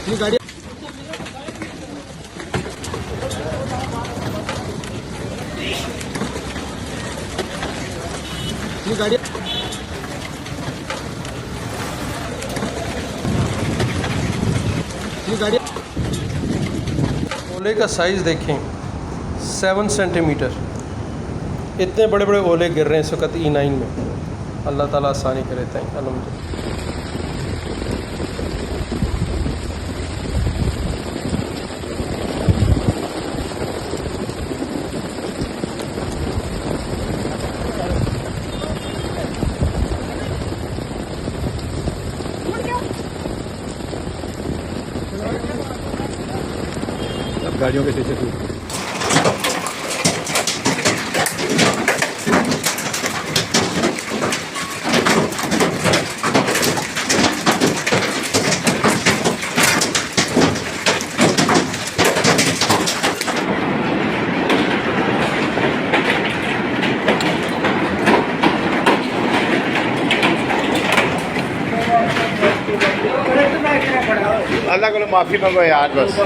ये गाड़ी ये गाड़ी ये गाड़ी ओले का साइज़ देखें 7 सेंटीमीटर। इतने बड़े बड़े ओले गिर रहे हैं इस वक्त E9 में। अल्लाह ताला आसानी करे। थैंक अल्हम्दुलिल्लाह। गाड़ियों के शीशे टूट अल्लाह को माफ़ी मांगो यार बस।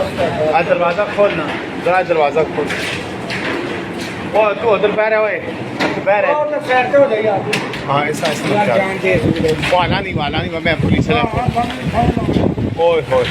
आज दरवाज़ा खोलना जरा, दरवाज़ा खोल। ओ तू उधर पैर है, ओए पैर है हाँ ऐसा वाला नहीं मैं पुलिस ओए होए